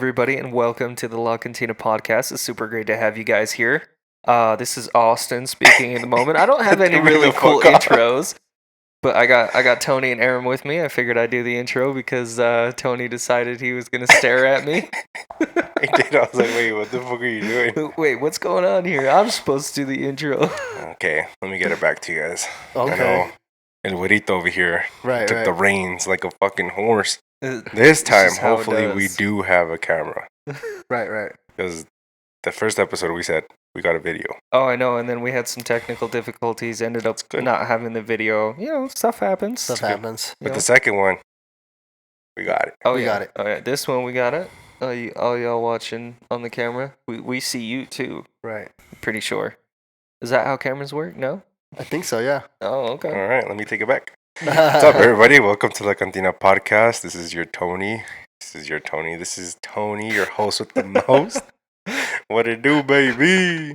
everybody, and welcome to the La Cantina podcast. It's super great to have you guys here. This is Austin speaking in the moment. I don't have any really cool intros, but I got Tony and Aaron with me. I figured I'd do the intro because Tony decided he was gonna stare at me. I did. I was like, wait, what the fuck are you doing? Wait, what's going on here? I'm supposed to do the intro. Okay, let me get it back to you guys. Okay. I know El Güerito over here took the reins like a fucking horse. This time, hopefully, we do have a camera. Right. Because the first episode we said we got a video. Oh, I know. And then we had some technical difficulties. Ended up not having the video. You know, stuff happens. But the second one, we got it. Oh, we got it. Oh, yeah. This one, we got it. All y'all watching on the camera, we see you too. Right. Pretty sure. Is that how cameras work? No? I think so, yeah. Oh, okay. All right, let me take it back. What's up, everybody? Welcome to La Cantina podcast. This is Tony, your host with the most. What it do, baby?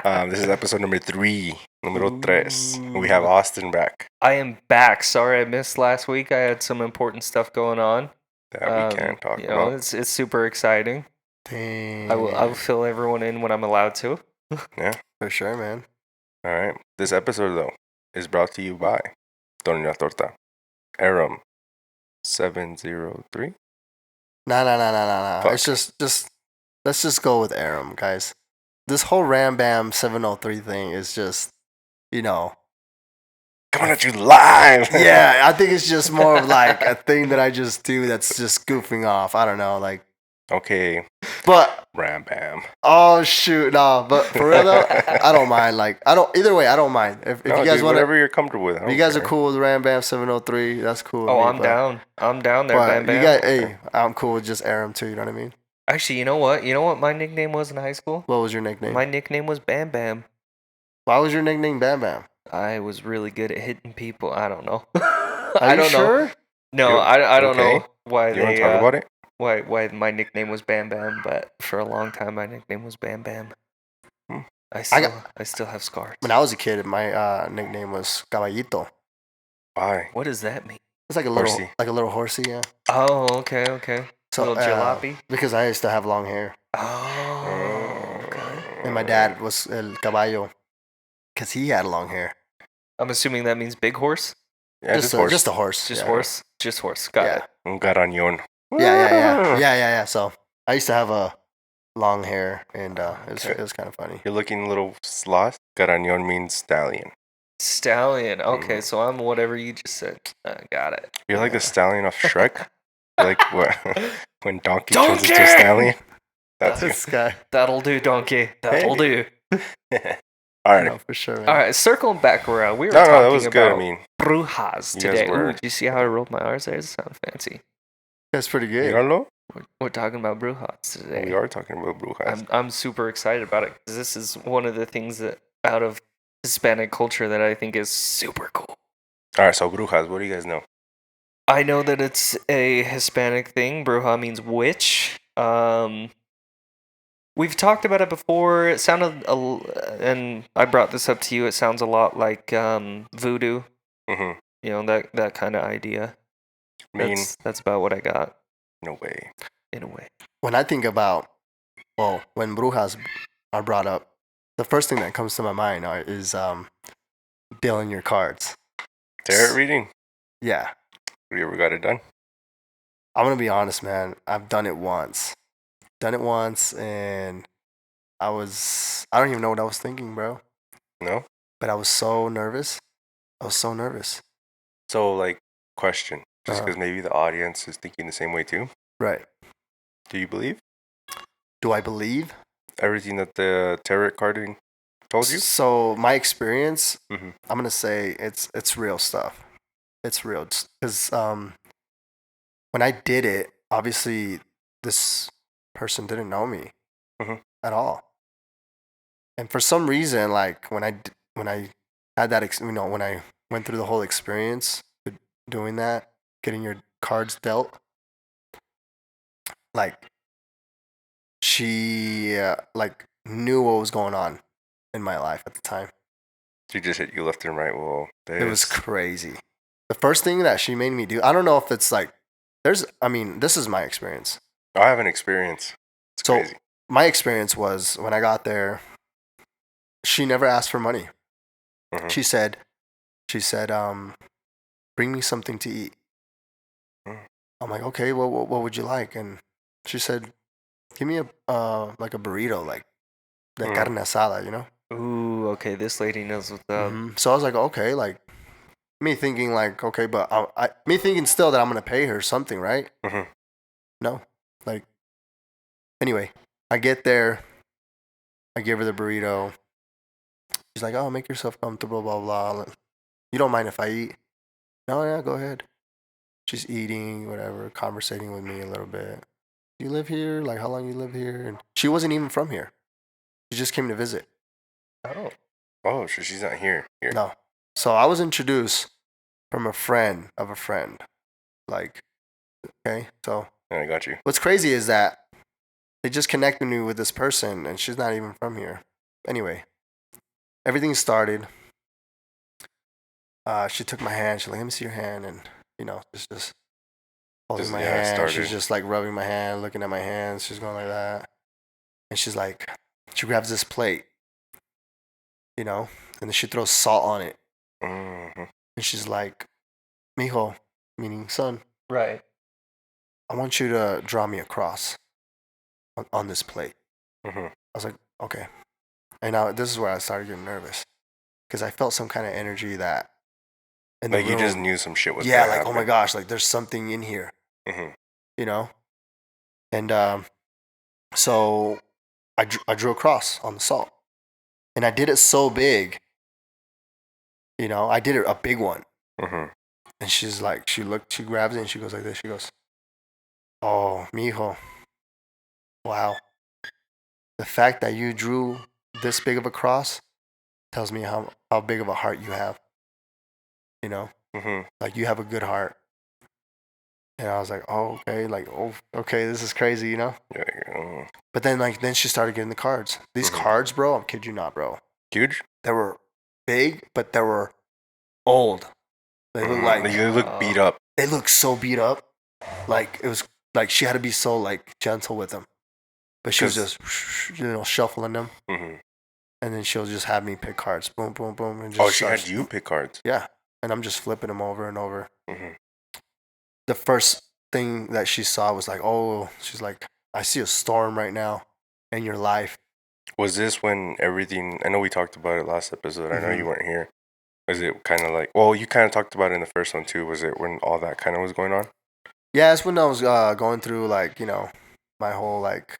This is episode number 3. Número 3. We have Austin back. I am back. Sorry I missed last week. I had some important stuff going on. That we can't talk about. It's super exciting. Dang. I will fill everyone in when I'm allowed to. Yeah. For sure, man. All right. This episode, though, is brought to you by Doña Torta. Aram 703. Nah. Fuck. It's just let's just go with Aram, guys. This whole Ram Bam 703 thing is just, Coming at you live. Yeah, I think it's just more of like a thing that I just do that's just goofing off. I don't know, like. Okay. But Ram Bam. oh shoot, no. But for real though, I don't mind. Like Either way, I don't mind. If you guys want whatever you're comfortable with. If you guys are cool with Ram Bam 703, that's cool. Oh, I'm down. I'm down there, Bam Bam. You guys, hey, I'm cool with just Aram too. You know what I mean? Actually, you know what? You know what my nickname was in high school? What was your nickname? My nickname was Bam Bam. Why was your nickname Bam Bam? I was really good at hitting people. I don't know. I don't know. Sure? No, I don't know why you want to talk about it? Why my nickname was Bam Bam, but for a long time my nickname was Bam Bam. I still have scars. When I was a kid, my nickname was Caballito. Why? What does that mean? It's like a little horsey, yeah. Oh, okay. So, little jalopy? Because I used to have long hair. Oh, okay. And my dad was El Caballo because he had long hair. I'm assuming that means big horse? Yeah, just a horse. Just horse. Got it. Un garañón. Yeah. So I used to have a long hair, and it was kind of funny. You're looking a little sloth. Garañón means stallion. Stallion. Okay, so I'm whatever you just said. Got it. You're like the stallion of Shrek. Like what? When Donkey turns into a stallion. That's this guy. That'll do, Donkey. That'll do. All right. No, for sure, man. All right, circling back around. We were talking that was about good. Brujas today. Ooh, did you see how I rolled my R's there? It sounds fancy. That's pretty good. We're talking about Brujas today. We are talking about Brujas. I'm super excited about it because this is one of the things that out of Hispanic culture that I think is super cool. All right, so Brujas, what do you guys know? I know that it's a Hispanic thing. Bruja means witch. We've talked about it before. It sounded, and I brought this up to you. It sounds a lot like voodoo. Mm-hmm. You know, that kind of idea. That's about what I got. In a way. When I think about, when Brujas are brought up, the first thing that comes to my mind is dealing your cards. Tarot reading? Yeah. Have you ever got it done? I'm going to be honest, man. I've done it once. And I don't even know what I was thinking, bro. No? But I was so nervous. So, like, question. Just because maybe the audience is thinking the same way too. Right. Do you believe? Do I believe? Everything that the tarot carding told you? So, my experience, mm-hmm. I'm going to say it's real stuff. It's real. Because when I did it, obviously, this person didn't know me at all. And for some reason, like, when I had that, when I went through the whole experience with doing that, getting your cards dealt, like, she knew what was going on in my life at the time. She just hit you left and right. Well, it was crazy. The first thing that she made me do, I don't know if it's like, this is my experience. I have an experience. It's So crazy. my experience was when I got there, she never asked for money. Mm-hmm. She said, bring me something to eat. I'm like, okay, well, what would you like? And she said, give me like a burrito, like the carne asada, you know? Ooh, okay, this lady knows what's up. So I was like, okay, like me thinking like, okay, but me thinking still that I'm gonna pay her something, right? Mm-hmm. No, like anyway, I get there, I give her the burrito. She's like, oh, make yourself comfortable, blah blah. You don't mind if I eat? No, yeah, go ahead. She's eating, whatever, conversating with me a little bit. You live here? Like, how long you live here? And she wasn't even from here. She just came to visit. Oh. Oh, so she's not here. No. So I was introduced from a friend of a friend. Like, okay, so. I got you. What's crazy is that they just connected me with this person and she's not even from here. Anyway, everything started. She took my hand. She's like, let me see your hand. And, you know, just holding my hand. Started. She's just like rubbing my hand, looking at my hands. She's going like that. And she's like, she grabs this plate, you know, and then she throws salt on it. Mm-hmm. And she's like, mijo, meaning son. Right. I want you to draw me a cross on this plate. Mm-hmm. I was like, okay. And now this is where I started getting nervous because I felt some kind of energy that in the like room, you just knew some shit was yeah, gonna like happen. oh my gosh, like there's something in here, you know. And so I drew a cross on the salt, and I did it so big, you know, I did it a big one. And she's like, she grabs it and she goes like this. She goes, oh, mijo, wow. The fact that you drew this big of a cross tells me how big of a heart you have. You know, like you have a good heart. And I was like, oh, okay, like, oh, okay, this is crazy, you know? Yeah. But then she started getting the cards. These cards, bro, I'm kid you not, bro. Huge? They were big, but they were old. They look like they look beat up. They look so beat up. Like it was like she had to be so like gentle with them. But she was just, you know, shuffling them. And then she'll just have me pick cards. Boom, boom, boom. And just she had you pick cards? Yeah. And I'm just flipping them over and over. The first thing that she saw was like, oh, she's like, I see a storm right now in your life. Was this when everything, I know we talked about it last episode. I know you weren't here. Was it kind of like, well, you kind of talked about it in the first one too. Was it when all that kind of was going on? Yeah, it's when I was going through like, you know, my whole like.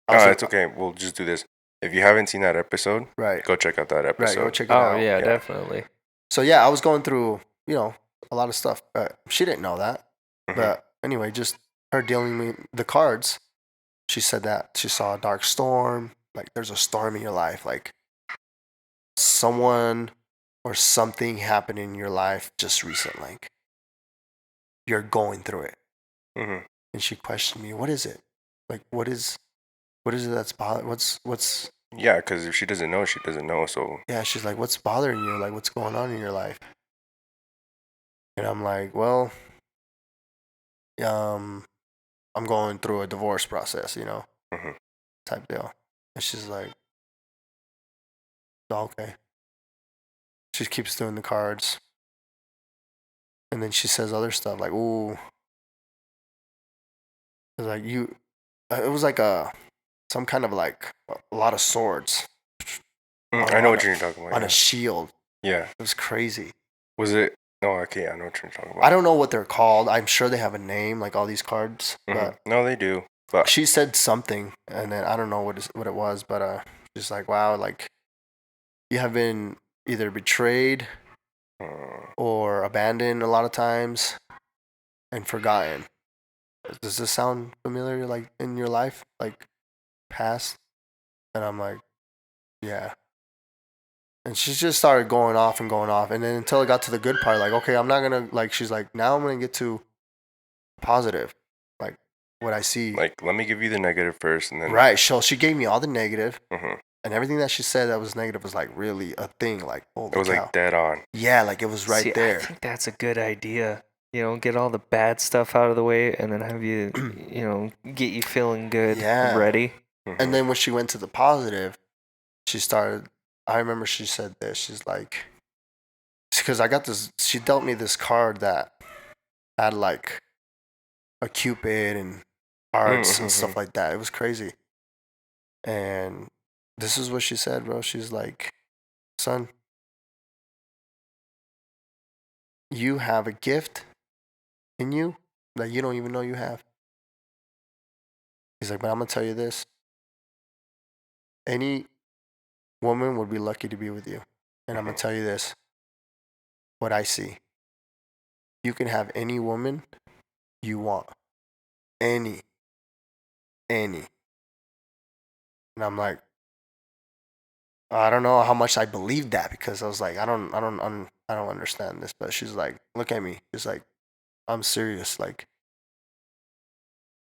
It's okay. We'll just do this. If you haven't seen that episode, right, go check out that episode. Right, go check it out. Oh, yeah, definitely. So, yeah, I was going through, you know, a lot of stuff. But she didn't know that. But anyway, just her dealing with the cards, she said that she saw a dark storm. Like, there's a storm in your life. Like, someone or something happened in your life just recently. Like, you're going through it. And she questioned me, what is it? Like, what is it that's bothering? What's Yeah, because if she doesn't know, she doesn't know. So yeah, she's like, what's bothering you? Like, what's going on in your life? And I'm like, well, I'm going through a divorce process, you know, type deal. And she's like, oh, okay. She keeps doing the cards. And then she says other stuff like, ooh. It was like it was like some kind of like a lot of swords. I know what you're talking about. On a shield. Yeah. It was crazy. Was it? Oh, okay. I know what you're talking about. I don't know what they're called. I'm sure they have a name, like all these cards. But no, they do. But she said something, and then I don't know what it was, but just like, wow, like you have been either betrayed or abandoned a lot of times and forgotten. Does this sound familiar, like in your life, like past? And I'm like, yeah. And she just started going off, and then until it got to the good part, like, okay, I'm not gonna like. She's like, now I'm gonna get to positive, like what I see. Like, let me give you the negative first, and then right. So she gave me all the negative, and everything that she said that was negative was like really a thing. Like, holy it was cow. like dead on. Yeah, like it was right See, there. I think that's a good idea. get all the bad stuff out of the way, and then have you, get you feeling good and Yeah. ready. And then when she went to the positive, she started. I remember she said this. She's like, because I got this. She dealt me this card that had like a cupid and hearts and stuff like that. It was crazy. And this is what she said, bro. She's like, son, you have a gift in you that you don't even know you have. He's like, but I'm going to tell you this. Any woman would be lucky to be with you. And I'm going to tell you this. What I see. You can have any woman you want. Any. And I'm like, I don't know how much I believed that, because I was like, I don't understand this. But she's like, look at me. She's like, I'm serious. Like,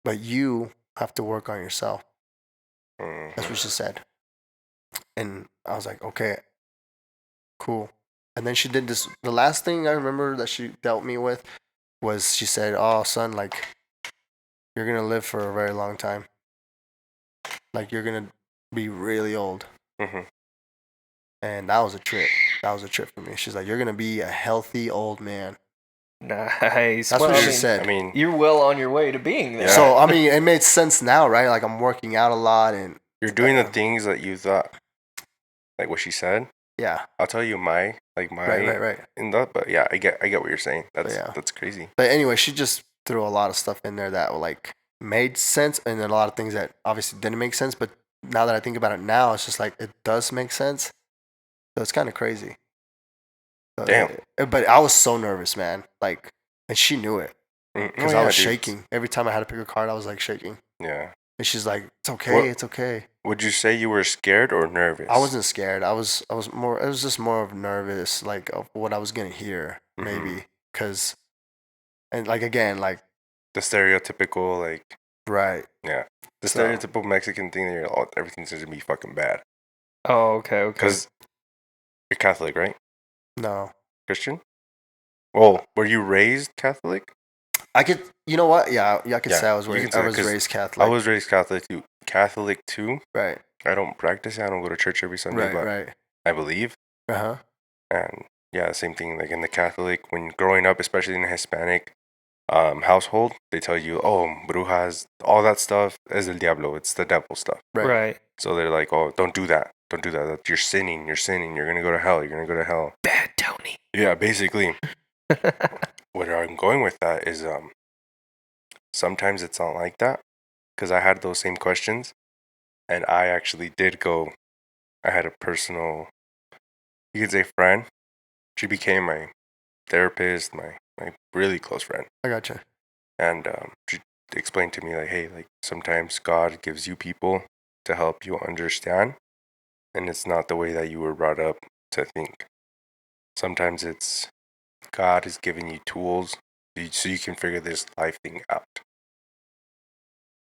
but you have to work on yourself. That's what she said. And I was like, okay, cool. And then she did this. The last thing I remember that she dealt me with was she said, oh, son, like, you're going to live for a very long time. Like, you're going to be really old. And that was a trip. That was a trip for me. She's like, you're going to be a healthy old man. Nice. That's what she said. I mean, you're well on your way to being there. Yeah. So, I mean, it made sense now, right? Like, I'm working out a lot and you're doing the things that you thought, like what she said. Yeah. I'll tell you my right. in that, but yeah, I get what you're saying. That's crazy. But anyway, she just threw a lot of stuff in there that like made sense, and then a lot of things that obviously didn't make sense. But now that I think about it now, it's just like it does make sense. So it's kind of crazy. Damn. But I was so nervous, man. Like, and she knew it because I was shaking every time I had to pick a card. I was like shaking. Yeah. And she's like, "It's okay, it's okay." Would you say you were scared or nervous? I wasn't scared. I was more. It was just more of nervous, like of what I was gonna hear, maybe, because, and like again, like the stereotypical, like, right. Yeah, the stereotypical Mexican thing that everything's gonna be fucking bad. Oh, okay. Because you're Catholic, right? No. Christian? Well, were you raised Catholic? I could, you know what? Yeah, I could say I was raised Catholic. I was raised Catholic too. Right. I don't practice it. I don't go to church every Sunday, but I believe. And yeah, same thing. Like in the Catholic, when growing up, especially in a Hispanic household, they tell you, oh, Brujas, all that stuff is el diablo. It's the devil stuff. Right. So they're like, oh, don't do that. Don't do that. You're sinning. You're sinning. You're gonna go to hell. You're gonna go to hell. Bad Tony. Yeah, basically. Where I'm going with that is sometimes it's not like that, because I had those same questions, and I actually did go. I had a personal, you could say, friend. She became my therapist, my really close friend. I gotcha. And she explained to me, like, hey, like, sometimes God gives you people to help you understand, and it's not the way that you were brought up to think. Sometimes it's God is giving you tools so you can figure this life thing out.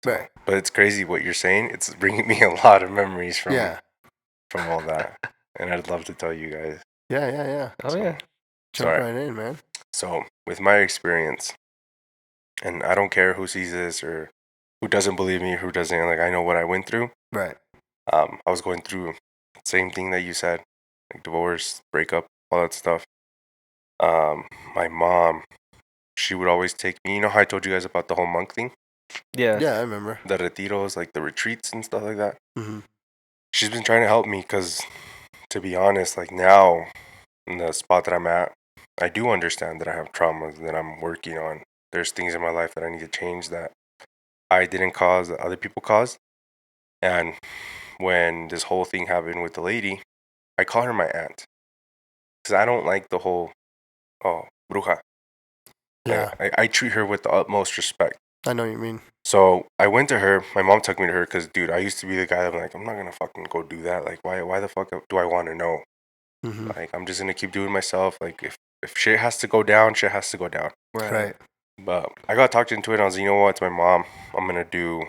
Right. But it's crazy what you're saying. It's bringing me a lot of memories from all that. And I'd love to tell you guys. Yeah. Oh, yeah. Jump right in, man. So, with my experience, and I don't care who sees this or who doesn't believe me, who doesn't, like, I know what I went through. Right. I was going through the same thing that you said, like divorce, breakup, all that stuff. My mom, she would always take me. You know how I told you guys about the whole monk thing? Yeah. Yeah, I remember. The retiros, like the retreats and stuff like that. Mm-hmm. She's been trying to help me because, to be honest, like now, in the spot that I'm at, I do understand that I have traumas that I'm working on. There's things in my life that I need to change that I didn't cause, that other people caused. And when this whole thing happened with the lady, I call her my aunt. Because I don't like the whole, oh, bruja. Yeah. I treat her with the utmost respect. I know what you mean. So I went to her. My mom took me to her because, dude, I used to be the guy that I'm like, I'm not going to fucking go do that. Like, why the fuck do I want to know? Mm-hmm. Like, I'm just going to keep doing myself. Like, if shit has to go down, shit has to go down. Right. But I got talked into it, and I was like, you know what? It's my mom. I'm going to do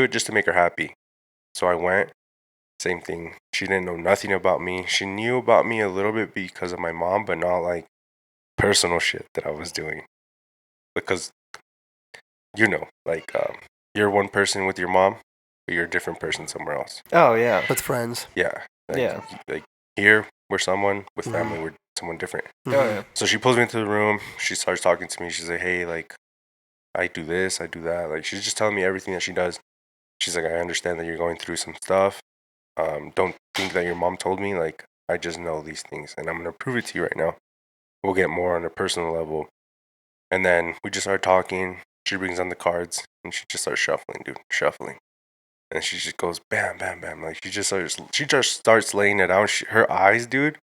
it just to make her happy. So I went. Same thing. She didn't know nothing about me. She knew about me a little bit because of my mom, but not like personal shit that I was doing. because like you're one person with your mom, but you're a different person somewhere else. Oh yeah. With friends. Yeah. Yeah. Like here we're someone, with family we're someone different. Oh yeah. So she pulls me into the room. She starts talking to me. She's like, "Hey, like, I do this, I do that." Like, she's just telling me everything that she does. She's like, "I understand that you're going through some stuff. Don't think that your mom told me. Like, I just know these things, and I'm gonna prove it to you right now. We'll get more on a personal level." And then we just start talking. She brings on the cards, and she just starts shuffling, dude, shuffling. And she just goes bam, bam, bam. Like, she just starts laying it out. Her eyes, dude.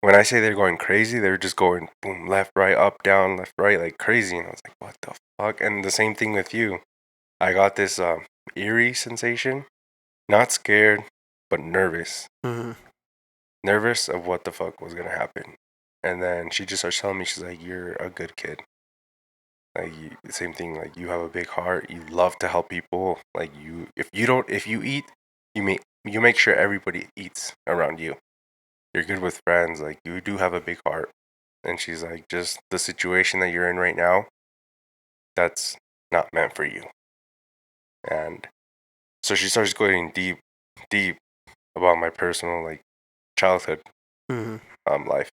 When I say they're going crazy, they're just going boom, left, right, up, down, left, right, like crazy. And I was like, what the fuck? And the same thing with you. I got this eerie sensation. Not scared, but nervous. Nervous of what the fuck was going to happen. And then she just starts telling me, she's like, you're a good kid. Like, same thing, like, you have a big heart. You love to help people. Like, if you eat, you make sure everybody eats around you. You're good with friends. Like, you do have a big heart. And she's like, just the situation that you're in right now, that's not meant for you. And so she starts going deep, deep about my personal, like, childhood life,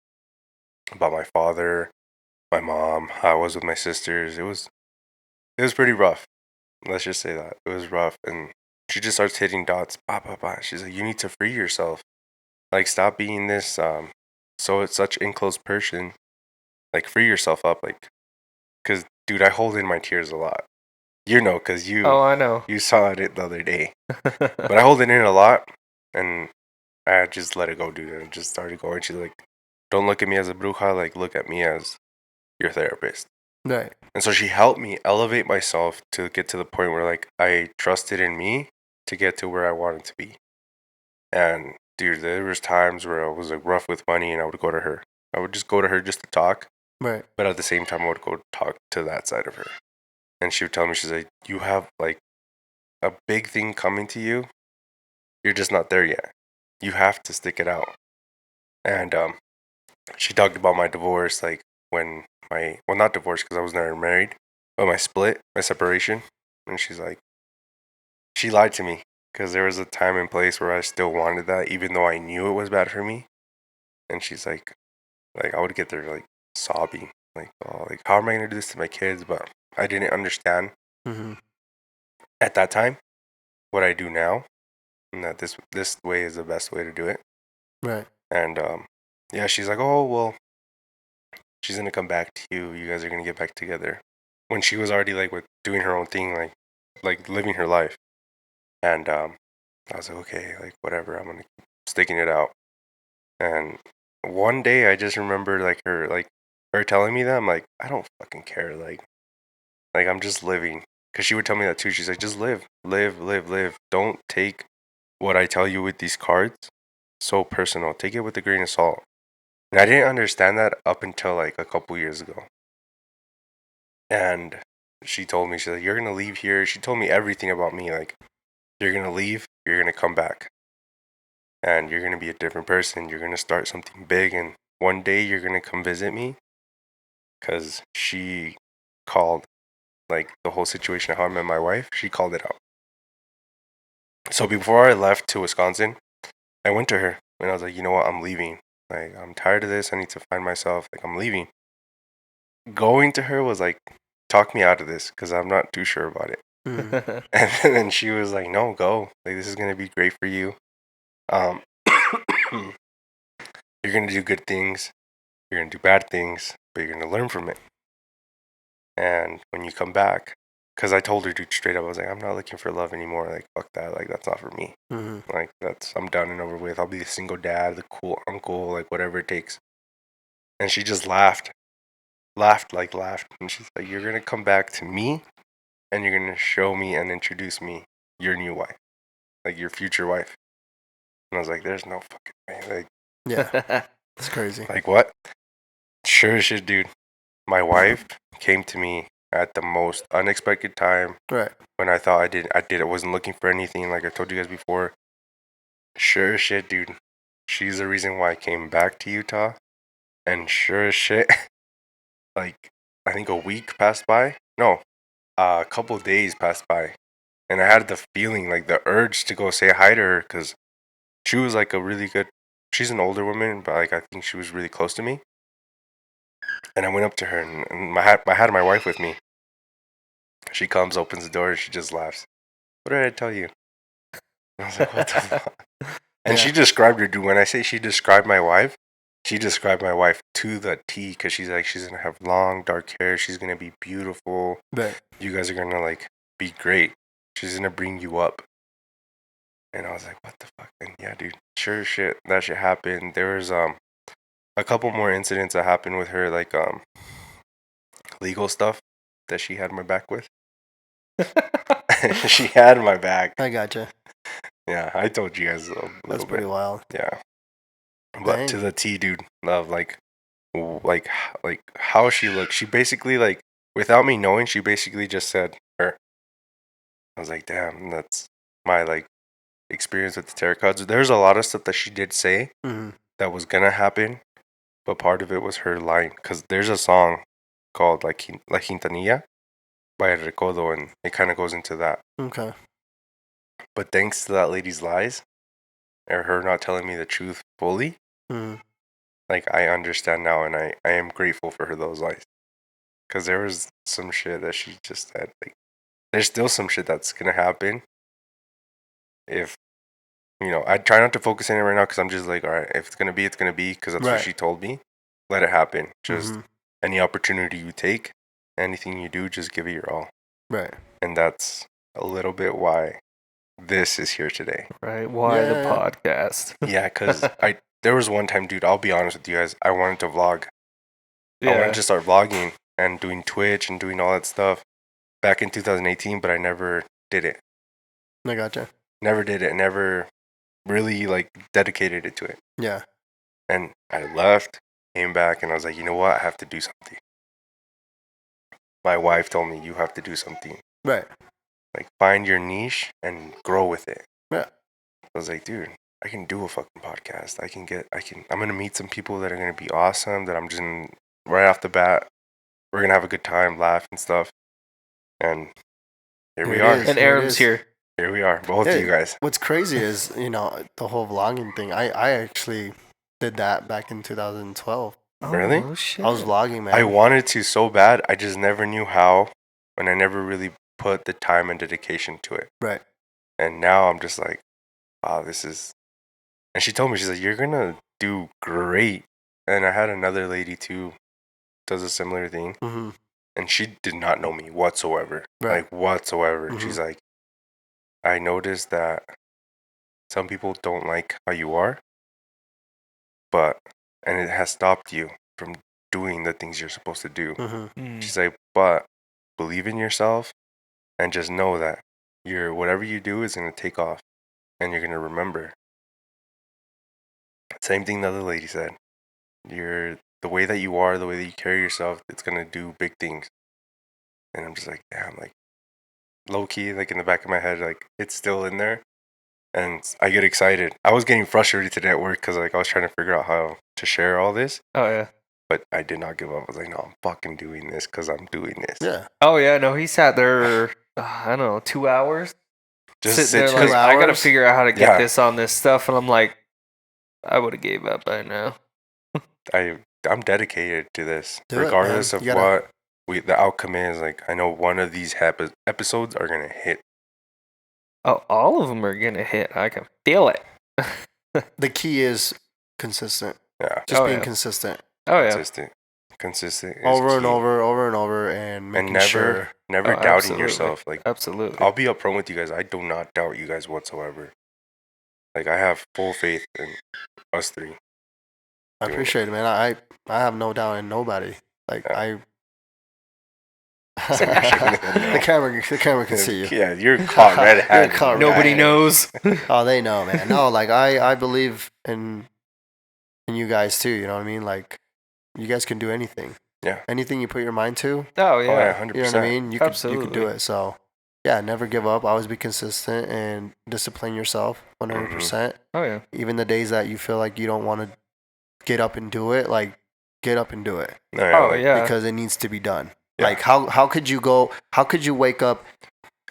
about my father, my mom, how I was with my sisters. It was pretty rough. Let's just say that. It was rough. And she just starts hitting dots. Bah, bah, bah. She's like, you need to free yourself. Like, stop being this, so it's such enclosed person. Like, free yourself up. Like, because, dude, I hold in my tears a lot. You know, because Oh, I know. you saw it the other day. But I hold it in a lot, and I just let it go, dude. And it just started going. She's like, don't look at me as a bruja. Like, look at me as your therapist. Right. And so she helped me elevate myself to get to the point where, like, I trusted in me to get to where I wanted to be. And, dude, there was times where I was, like, rough with money, and I would go to her. I would just go to her just to talk. Right. But at the same time, I would go talk to that side of her. And she would tell me, she's like, you have, like, a big thing coming to you. You're just not there yet. You have to stick it out. And she talked about my divorce, like, when not divorce because I was never married, but my separation. And she's like, she lied to me because there was a time and place where I still wanted that, even though I knew it was bad for me. And she's like I would get there, like, sobbing, like, oh, like, how am I going to do this to my kids? But I didn't understand at that time what I do now, and that this way is the best way to do it. Right. And yeah, she's like, oh well, she's gonna come back to you. You guys are gonna get back together. When she was already, like, with doing her own thing, like living her life. And I was like, okay, like, whatever. I'm gonna keep sticking it out. And one day, I just remember, like, her telling me that. I'm like, I don't fucking care. Like, I'm just living. Cause she would tell me that too. She's like, just live, live, live, live. Don't take what I tell you with these cards so personal. Take it with a grain of salt. And I didn't understand that up until, like, a couple years ago. And she told me, she's like, you're going to leave here. She told me everything about me. Like, you're going to leave, you're going to come back. And you're going to be a different person. You're going to start something big. And one day you're going to come visit me. Because she called, like, the whole situation of how I met my wife, she called it out. So before I left to Wisconsin, I went to her. And I was like, you know what? I'm leaving. Like, I'm tired of this. I need to find myself. Like, I'm leaving. Going to her was like, talk me out of this because I'm not too sure about it. And then she was like, no, go. Like, this is going to be great for you. You're going to do good things. You're going to do bad things, but you're going to learn from it. And when you come back, because I told her, dude, straight up, I was like, I'm not looking for love anymore. Like, fuck that. Like, that's not for me. Like, I'm done and over with. I'll be the single dad, the cool uncle, like, whatever it takes. And she just laughed. And she's like, you're going to come back to me and you're going to show me and introduce me your new wife, like, your future wife. And I was like, there's no fucking way. Like, yeah, it's crazy. Like, what? Sure as shit, dude. My wife came to me at the most unexpected time. Right. When I thought I wasn't looking for anything, like I told you guys before. Sure as shit, dude. She's the reason why I came back to Utah. And sure as shit, like, I think a week passed by. No, a couple days passed by, and I had the feeling, like the urge to go say hi to her because she was like a really good. She's an older woman, but like I think she was really close to me. And I went up to her, and I had my wife with me. She comes, opens the door, and she just laughs. What did I tell you? I was like, what the fuck? And she described her, dude. When I say she described my wife, she described my wife to the T because she's like, she's going to have long, dark hair. She's going to be beautiful. Right. You guys are going to like be great. She's going to bring you up. And I was like, what the fuck? And yeah, dude, sure shit. That shit happened. There was a couple more incidents that happened with her, like legal stuff that she had my back with. She had my back. I gotcha. Yeah, I told you guys a little That's pretty bit. wild. Yeah. But Dang. to the T, dude, love, like how she looked. She basically, like, without me knowing, she basically just said her. I was like, damn, that's my, like, experience with the tarot cards. There's a lot of stuff that she did say that was gonna happen, but part of it was her lying. Because there's a song called La Quintanilla by Recodo, and it kind of goes into that. Okay. But thanks to that lady's lies, or her not telling me the truth fully, like, I understand now, and I am grateful for her those lies. Because there was some shit that she just said. Like, there's still some shit that's going to happen. If, I try not to focus on it right now because I'm just like, all right, if it's going to be, it's going to be, because that's what she told me. Let it happen. Just any opportunity you take, anything you do, just give it your all. Right. And that's a little bit why this is here today. Right. Why the podcast? Yeah, because there was one time, dude, I'll be honest with you guys, I wanted to vlog. I wanted to start vlogging and doing Twitch and doing all that stuff back in 2018, but I never did it. I gotcha. Never did it. Never really, like, dedicated it to it. Yeah. And I left, came back, and I was like, you know what? I have to do something. My wife told me, you have to do something. Right. Like, find your niche and grow with it. Yeah. I was like, dude, I can do a fucking podcast. I'm going to meet some people that are going to be awesome, that I'm just, right off the bat, we're going to have a good time, laugh and stuff. And here we are. And Aram's here. Here we are, both of you guys. What's crazy is, the whole vlogging thing. I actually did that back in 2012. Really? Oh, shit. I was vlogging, man. I wanted to so bad. I just never knew how, and I never really put the time and dedication to it. Right. And now I'm just like, wow, this is... And she told me, she's like, you're going to do great. And I had another lady, too, does a similar thing. Mm-hmm. And she did not know me whatsoever. Right. Like, whatsoever. Mm-hmm. She's like, I noticed that some people don't like how you are, and it has stopped you from doing the things you're supposed to do. Mm-hmm. She's like, but believe in yourself and just know that whatever you do is going to take off and you're going to remember. Same thing the other lady said. The way that you are, the way that you carry yourself, it's going to do big things. And I'm just like, damn, like, low key, like, in the back of my head, like, it's still in there. And I get excited. I was getting frustrated today at work because, like, I was trying to figure out how to share all this. Oh, yeah. But I did not give up. I was like, no, I'm fucking doing this because I'm doing this. Yeah. Oh, yeah. No, he sat there, I don't know, 2 hours? Just sitting there like, I got to figure out how to get this on this stuff. And I'm like, I would have gave up by now. I'm dedicated to this. Do it, regardless man. of what the outcome is. Like, I know one of these episodes are going to hit. Oh, all of them are going to hit. I can feel it. The key is consistent. Yeah. Just being consistent. Oh, yeah. Consistent. Over and over, and making sure. Never doubting absolutely. yourself. Like, absolutely. I'll be upfront with you guys. I do not doubt you guys whatsoever. Like, I have full faith in us three. I appreciate it, man. I have no doubt in nobody. Like, the camera can see you. Yeah, you're caught red-handed. Nobody knows. Oh, they know, man. No, like, I believe in you guys too. You know what I mean? Like, you guys can do anything. Yeah. Anything you put your mind to. Oh, yeah. 100%. You know what I mean? You can do it. So, yeah, never give up. Always be consistent and discipline yourself 100%. Oh, yeah. Even the days that you feel like you don't want to get up and do it, like, get up and do it. No, yeah, Oh like, yeah. Because it needs to be done. Yeah. Like how could you go? How could you wake up?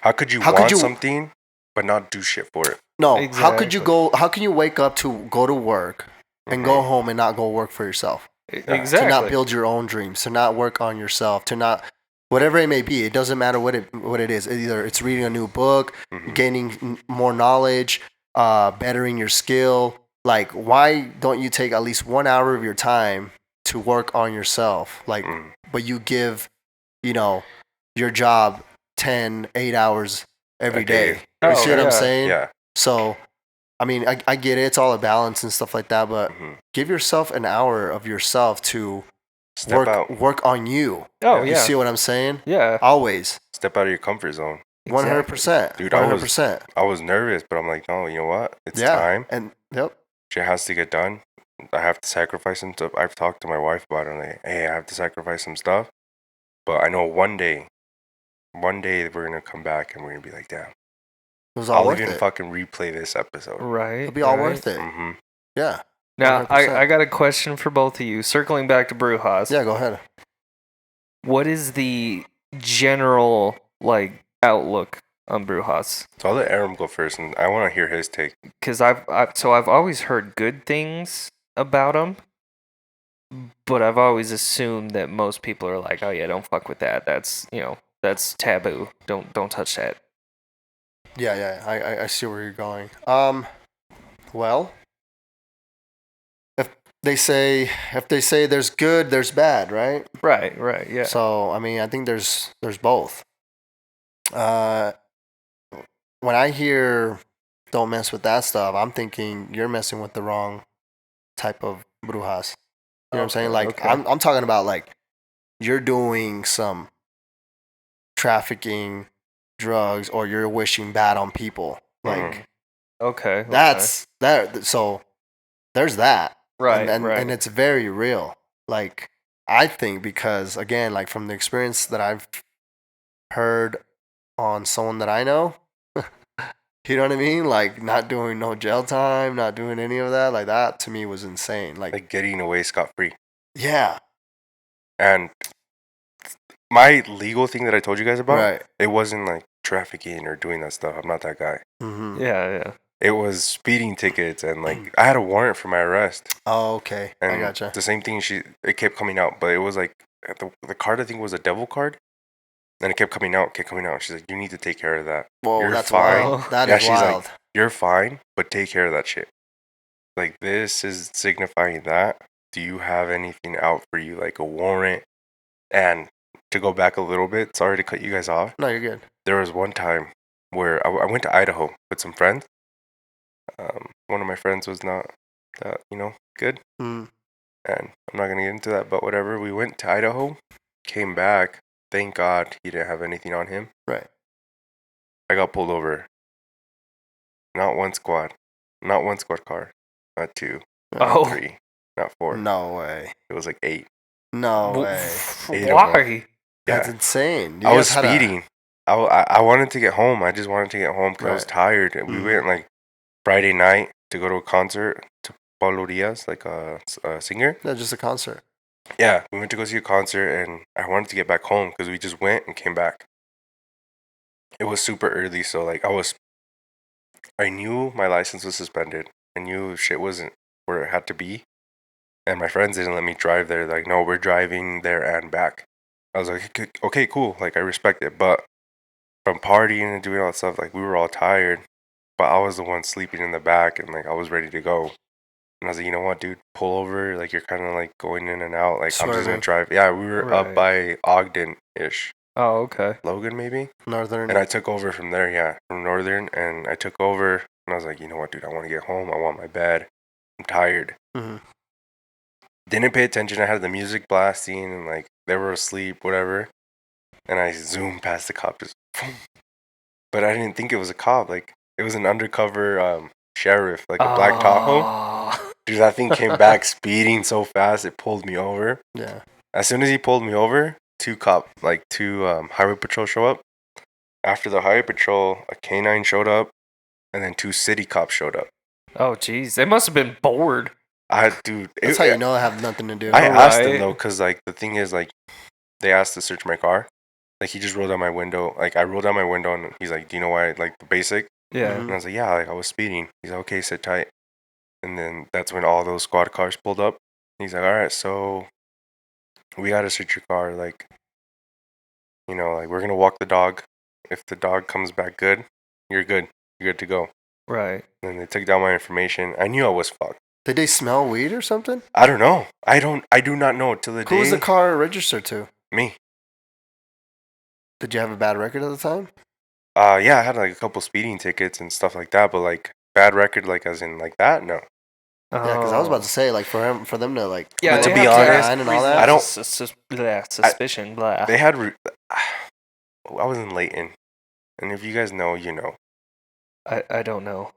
How could you How could want you- something but not do shit for it? No, how could you Exactly. go? How can you wake up to go to work and go Mhm. home and not go work for yourself? Exactly. To not build your own dreams, to not work on yourself, to not whatever it may be. It doesn't matter what it is. Either it's reading a new book, Mhm. gaining more knowledge, bettering your skill. Like, why don't you take at least 1 hour of your time to work on yourself? Like, Mm. but you give, your job 8 hours every A day. day. Oh, You see what yeah. I'm saying? Yeah. So, I mean, I get it. It's all a balance and stuff like that. But Mhm. give yourself an hour of yourself to Step out. work on you. Oh You yeah. see what I'm saying? Yeah. Always. Step out of your comfort zone. 100%. Dude, I was- 100%. I was nervous, but I'm like, no, you know what? It's Yeah. time. And yep. Shit has to get done. I have to sacrifice some stuff. I've talked to my wife about it. I'm like, hey, I have to sacrifice some stuff. But I know one day we're going to come back and we're going to be like, damn. It was all I'll worth even it. fucking replay this episode. Right. It'll be all right. worth it. Mm-hmm. Yeah. Now 100%. I got a question for both of you. Circling back to Brujas. Yeah, go ahead. What is the general outlook on Brujas? So I'll let Aram go first, and I want to hear his take. Because I've always heard good things about him, but I've always assumed that most people are like, oh yeah, don't fuck with that. That's that's taboo. Don't touch that. Yeah. I see where you're going. Well, if they say there's good, there's bad, right? Right. Yeah. So I mean, I think there's both. When I hear "don't mess with that stuff," I'm thinking you're messing with the wrong type of brujas. You know what I'm saying? Like Okay. I'm talking about like you're doing some trafficking, drugs, or you're wishing bad on people. Like Mhm. Okay. that's that. So there's that. right. and right. it's very real. Like I think because again, like from the experience that I've heard on someone that I know, you know what I mean? Like not doing no jail time, not doing any of that. Like that to me was insane. Like Getting away scot-free. yeah, And my legal thing that I told you guys about, right. it wasn't like trafficking or doing that stuff. I'm not that guy. Mm-hmm. yeah. It was speeding tickets, and like I had a warrant for my arrest. Oh, okay. And I gotcha. the same thing, it kept coming out, but it was like the card I think was a devil card. Then it kept coming out. She's like, you need to take care of that. Whoa, You're that's fine. wild. That Yeah, is she's like, wild. You're fine, but take care of that shit. Like this is signifying that. Do you have anything out for you, like a warrant? And to go back a little bit, sorry to cut you guys off. No, you're good. There was one time where I went to Idaho with some friends. One of my friends was not that, good. Mm. And I'm not going to get into that, but whatever. We went to Idaho, came back. Thank God he didn't have anything on him. Right. I got pulled over. Not one squad car. Not two. Not Oh. three. Not four. No way. It was like 8. No W- way. 8 of Why? That's Yeah. insane. You I was guys had a- speeding. I wanted to get home. I just wanted to get home because I was Right. tired. And we Mhm. went like Friday night to go to a concert to Paulo Diaz, like a singer. No, just a concert. Yeah, we went to go see a concert, and I wanted to get back home because we just went and came back. It was super early, so like I knew my license was suspended. I knew shit wasn't where it had to be, and my friends didn't let me drive there. Like, no, we're driving there and back. I was like, okay, cool. Like, I respect it, but from partying and doing all that stuff, like we were all tired, but I was the one sleeping in the back, and like I was ready to go. And I was like, you know what, dude, pull over. Like you're kind of like going in and out. Like I'm just Swerving. gonna drive. Yeah, we were Right. up by Ogden-ish, Oh, okay. Logan maybe. Northern. And I took over from there. Yeah, from Northern, and I took over. And I was like, you know what, dude, I want to get home. I want my bed. I'm tired. Mhm. Didn't pay attention. I had the music blasting, and like they were asleep, whatever. And I zoomed past the cop, just. But I didn't think it was a cop. Like it was an undercover sheriff, like a black Tahoe. Oh. Dude, that thing came back speeding so fast it pulled me over. Yeah. As soon as he pulled me over, two highway patrol show up. After the highway patrol, a canine showed up, and then 2 city cops showed up. Oh, jeez. They must have been bored. That's how you know I have nothing to do. I asked him Right. though, cause like the thing is like, they asked to search my car. Like he just rolled down my window. Like I rolled down my window and he's like, "Do you know why?" Like the basic. Yeah. And I was like, "Yeah, like I was speeding." He's like, "Okay, sit tight." And then that's when all those squad cars pulled up. He's like, "All right, so we gotta search your car. Like, you know, like we're gonna walk the dog. If the dog comes back good, you're good. You're good to go." Right. And they took down my information. I knew I was fucked. Did they smell weed or something? I don't know. I do not know till the Who day. was the car registered to? Me. Did you have a bad record at the time? Yeah, I had like a couple speeding tickets and stuff like that, but like bad record, like as in like that, no. Yeah, because I was about to say, like, for them to like, Yeah, But to they be have honest, ask and all that. I don't- suspicion. Blah. They had. I was in Layton, and if you guys know, you know, I don't know.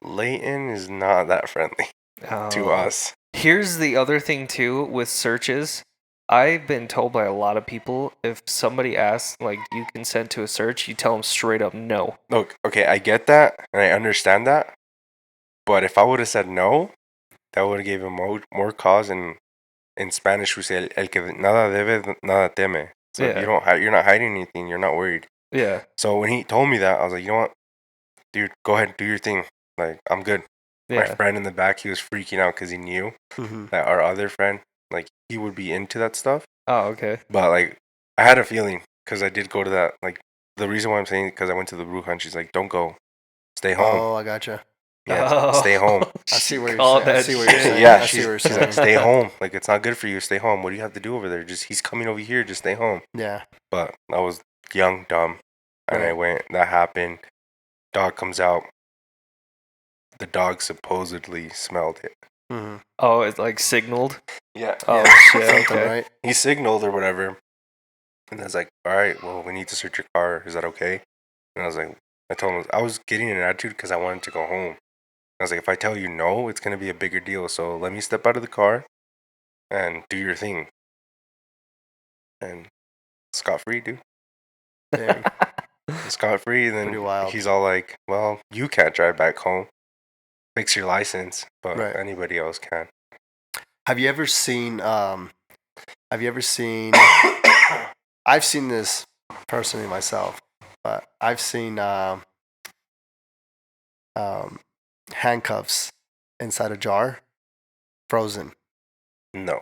Layton is not that friendly to Oh. us. Here's the other thing too with searches. I've been told by a lot of people, if somebody asks, like, do you consent to a search, you tell them straight up no. Look, okay, I get that and I understand that, but if I would have said no, that would have given more cause. And in Spanish, we say el que nada debe, nada teme. So if Yeah. you're not hiding anything, you're not worried. Yeah. So when he told me that, I was like, you know what, dude, go ahead, do your thing. Like, I'm good. My Yeah. friend in the back, he was freaking out because he knew Mm-hmm. that our other friend, like, he would be into that stuff. Oh, okay. But like, I had a feeling because I did go to that. Like, the reason why I'm saying because I went to the Bruja and she's like, "Don't go, stay home." Oh, I gotcha. Yeah, Oh. stay home. I see where you're Called saying. I that see what you're shit. saying. Yeah, I see what you're she's like, saying. "Stay home. Like, it's not good for you. Stay home. What do you have to do over there? Just he's coming over here. Just stay home." Yeah. But I was young, dumb, and I Right. went. That happened. Dog comes out. The dog supposedly smelled it. Mm-hmm. Oh, it's like signaled. Yeah. Oh Yeah, shit. something, Okay. right? He signaled or whatever. And I was like, all right, well, we need to search your car. Is that okay? And I was like, I told him, I was getting an attitude because I wanted to go home. I was like, if I tell you no, it's going to be a bigger deal. So let me step out of the car and do your thing. And scot free, dude. Dang. Scot free. And Pretty then wild. he's all like, well, you can't drive back home. Fix your license. But Right. anybody else can. Have you ever seen? I've seen this personally myself, but I've seen handcuffs inside a jar, frozen. No.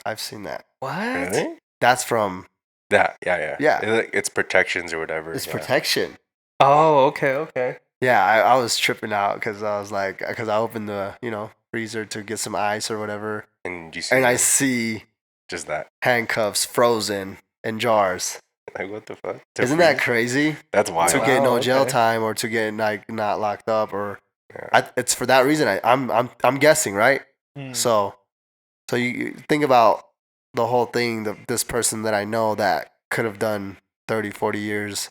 I've seen that. What? Really? That's from That, yeah. Yeah. It's protections or whatever. it's yeah. protection. Oh, okay. Yeah, I was tripping out because I was like, because I opened the freezer to get some ice or whatever, And you see and I them, see just that. handcuffs frozen in jars. Like, what the fuck? To Isn't that freeze? crazy? That's wild. To get no Wow, jail okay. time or to get like not locked up or Yeah. it's for that reason. I'm guessing, right? Hmm. So you think about the whole thing. This person that I know that could have done 30, 40 years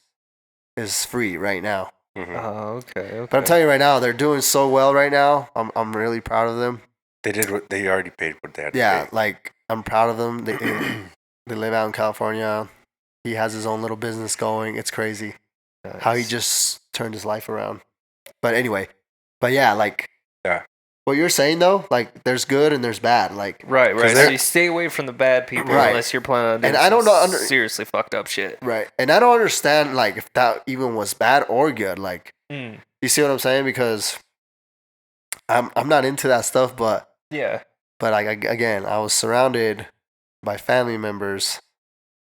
is free right now. Mhm. Oh, okay. But I'm telling you right now, they're doing so well right now. I'm really proud of them. They did what they already paid what they had to Yeah, pay. like I'm proud of them. They live out in California. He has his own little business going. It's crazy how he just turned his life around. But anyway, yeah, like Yeah. what you're saying though, like there's good and there's bad. Like Right. 'Cause So they're- you stay away from the bad people Right. unless you're planning on doing And I don't know some seriously fucked up shit. right, and I don't understand like if that even was bad or good. Like Mm. you see what I'm saying? Because I'm not into that stuff, but Yeah. like again, I was surrounded by family members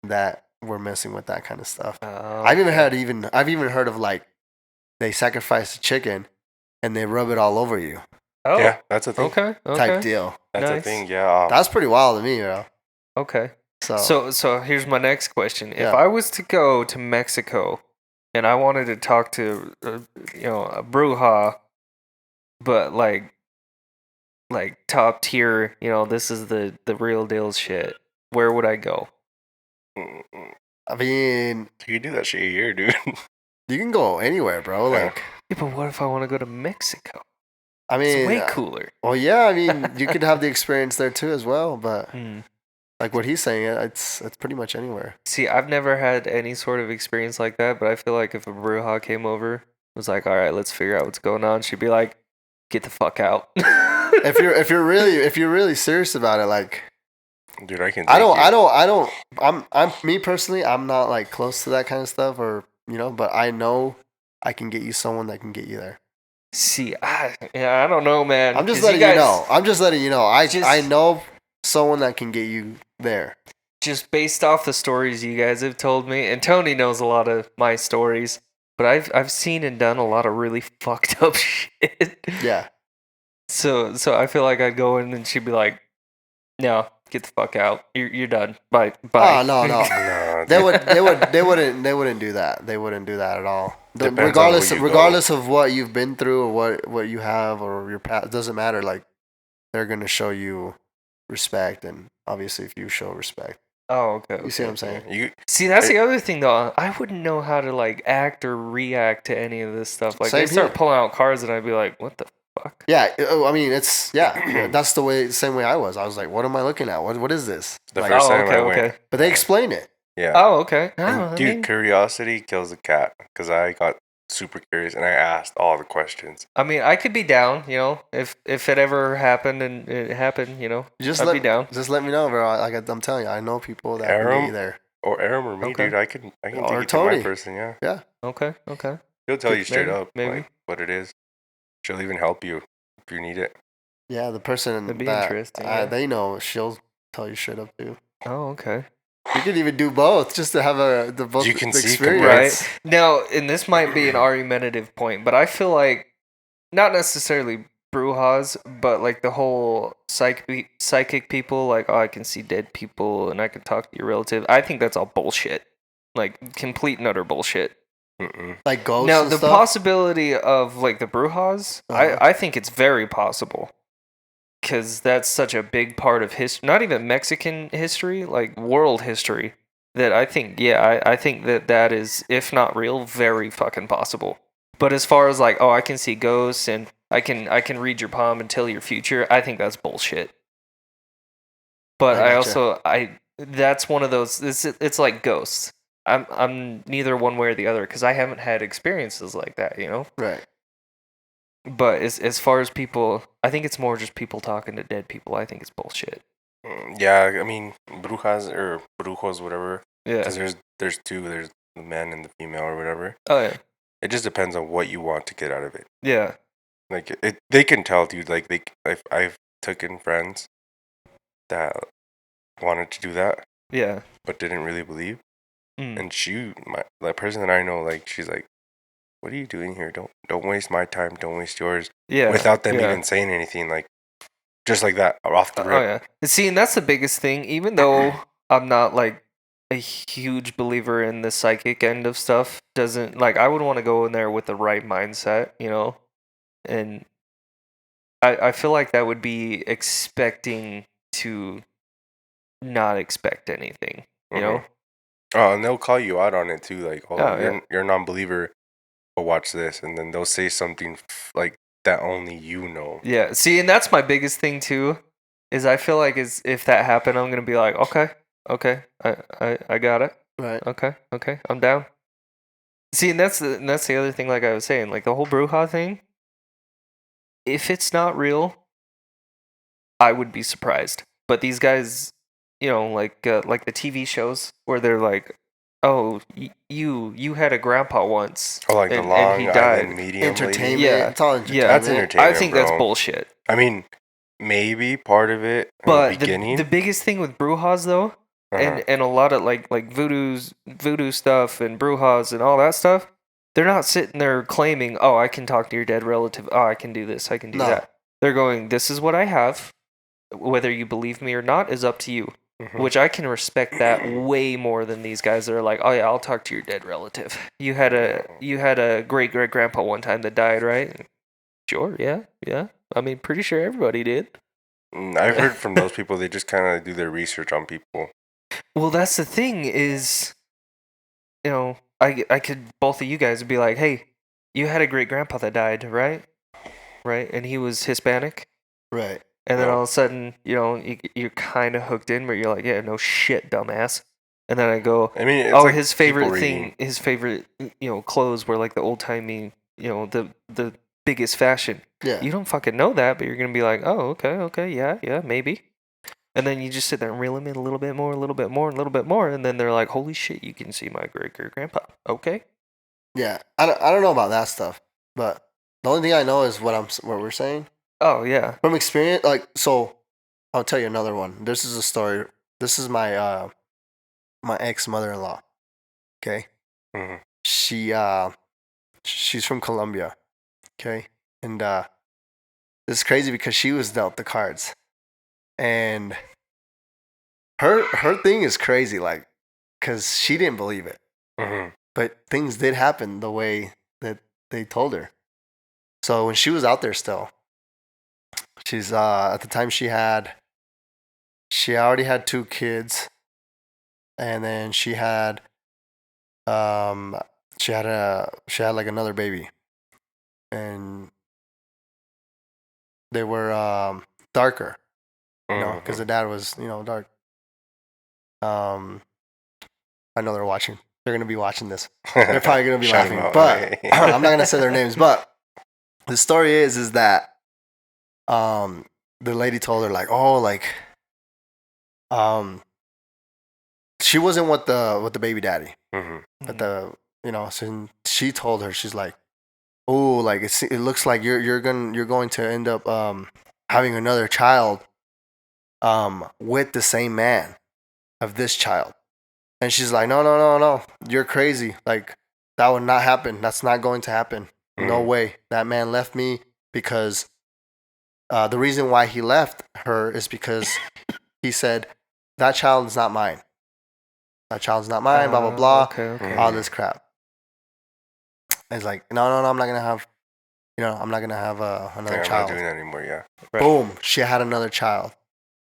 that were messing with that kind of stuff. I've even heard of like they sacrifice a chicken and they rub it all over you Oh. Yeah, that's a thing. Okay. type deal. That's a Nice. thing. Yeah. That's pretty wild to me, Okay. So, So here's my next question. If Yeah. I was to go to Mexico and I wanted to talk to a Bruja, but like top tier, this is the real deal shit. Where would I go? Mm-mm. I mean, You can do that shit here, dude. you can go anywhere, bro. Yeah. Like, Yeah, but what if I want to go to Mexico? I mean, It's way cooler. well, yeah, I mean, you could have the experience there too as well. But Hmm. like what he's saying, it's pretty much anywhere. See, I've never had any sort of experience like that, but I feel like if a Bruja came over, was like, all right, let's figure out what's going on, she'd be like, get the fuck out. if you're really serious about it, like, dude, I can. I'm me personally. I'm not like close to that kind of stuff, or but I know I can get you someone that can get you there. See, I don't know, man. I'm just 'Cause letting you guys- know. I'm just letting you know. I Just- know someone that can get you there. Just based off the stories you guys have told me, and Tony knows a lot of my stories, but I've seen and done a lot of really fucked up shit. Yeah. So I feel like I'd go in and she'd be like, "No, get the fuck out. You're done. Bye." Oh no. No, They wouldn't do that. They wouldn't do that at all. Depends on Regardless where you regardless of what you've been through or what you have or your past, it doesn't matter. Like, they're gonna show you respect, and obviously if you show respect, Oh, okay. you see what I'm saying? See, that's the other thing though. I wouldn't know how to like act or react to any of this stuff. Like, they Same start here. pulling out cards, and I'd be like, "What the fuck?" Yeah, I mean, it's that's the same way I was. I was like, what am I looking at? What is this? The Like, first Oh, time okay, I went, okay. but they explain it. yeah. Oh, okay. Oh, And, I dude, mean, curiosity kills a cat. Because I got super curious and I asked all the questions. I could be down. If it ever happened and it happened, I'd be down. Just let me know, bro. Like I'm telling you, I know people that can get you there. Or Aram or me, Okay. dude. I can Or take you to Tony. my person, yeah. Okay. He'll tell you straight Maybe, up maybe. like what it is. She'll even help you if you need it. Yeah, the person That'd be that interesting, yeah. they know, she'll tell you straight up too. Oh, okay. You could even do both, just to have both You can the see experience. Right. Now, and this might be an argumentative point, but I feel like not necessarily Brujas, but like the whole psychic people, like, oh, I can see dead people and I can talk to your relative. I think that's all bullshit. Like, complete and utter bullshit. Mm-mm. Like ghosts. Now, and the stuff? possibility of like the Brujas, Uh-huh. I think it's very possible. Because that's such a big part of history, not even Mexican history, like world history, that I think, I think that is, if not real, very fucking possible. But as far as like, oh, I can see ghosts and I can read your palm and tell your future, I think that's bullshit. But I I gotcha. also, that's one of those, it's like ghosts. I'm neither one way or the other because I haven't had experiences like that, Right. But as far as people, I think it's more just people talking to dead people. I think it's bullshit. Yeah, I mean, brujas or brujos, whatever. Yeah. Because there's two. There's the man and the female or whatever. Oh yeah. It just depends on what you want to get out of it. Yeah. Like they can tell, dude. Like I've taken friends that wanted to do that, Yeah. but didn't really believe. Mm. And the person that I know, like, she's like, "What are you doing here? Don't waste my time. Don't waste yours." Yeah. Without them yeah. even saying anything, like, just like that, off the Oh rip. yeah. And see, and that's the biggest thing. Even though I'm not like a huge believer in the psychic end of stuff, doesn't like I would want to go in there with the right mindset, and I feel like that would be expecting to not expect anything, you know. Oh, and they'll call you out on it too, like, "Oh, Oh, you're a non-believer, but watch this," and then they'll say something like that only you know. Yeah. See, and that's my biggest thing too, is I feel like if that happened, I'm gonna be like, okay, I got it. Right. Okay, I'm down. See, and that's the other thing. Like I was saying, like the whole Bruja thing. If it's not real, I would be surprised. But these guys, like the TV shows where they're like, "Oh, you had a grandpa once, Oh, like and, the Long and he Island died." medium Entertainment. lady. Yeah. It's all Yeah. entertainment. That's entertainment. I think that's bro. bullshit. I mean, maybe part of it in the But beginning. the biggest thing with Brujas though, Uh-huh. and a lot of like voodoo stuff and Brujas and all that stuff, they're not sitting there claiming, "Oh, I can talk to your dead relative. Oh, I can do this. I can do No. that." They're going, "This is what I have. Whether you believe me or not is up to you." Mhm. Which I can respect that way more than these guys that are like, "Oh yeah, I'll talk to your dead relative. You had a great grandpa one time that died, right?" Sure, yeah. I mean, pretty sure everybody did. I've heard from those people, they just kind of do their research on people. Well, that's the thing is, I could, both of you guys would be like, "Hey, you had a great grandpa that died, right? Right? And he was Hispanic?" Right. And then Yeah. all of a sudden, you're kind of hooked in, but you're like, "Yeah, no shit, dumbass." And then I go, I mean, it's "Oh, like his people favorite reading. thing, his favorite, clothes were like the old timey, the biggest fashion. Yeah. You don't fucking know that, but you're gonna be like, oh, okay, yeah, maybe. And then you just sit there and reel them in a little bit more, a little bit more, a little bit more, and then they're like, holy shit, you can see my great grandpa. Okay. Yeah. I don't know about that stuff, but the only thing I know is what we're saying. Oh yeah. From experience, like, so I'll tell you another one. This is a story. This is my my ex mother-in-law. Okay. Mhm. She's from Colombia. Okay. And it's crazy because she was dealt the cards. And her thing is crazy, like, because she didn't believe it. Mhm. But things did happen the way that they told her. So when she was out there still, she's at the time she already had 2 kids, and then she had she had like another baby, and they were darker, you know, because the dad was, you know, dark. I know they're watching. They're gonna be watching this. They're probably gonna be Shout 'em laughing, out. but I'm not gonna say their names. But the story is that the lady told her like, oh, like she wasn't with the baby daddy, Mhm. but so she told her, she's like, oh, like it looks like you're going to end up having another child with the same man of this child. And she's like, no, you're crazy. Like, that would not happen. That's not going to happen. No way. That man left me because the reason why he left her is because he said, that child is not mine. That child's not mine, blah, blah, blah. Okay. All this crap. And it's like, no, I'm not going to have, I'm not going to have another I'm child. not doing that anymore, yeah. Right. Boom. She had another child.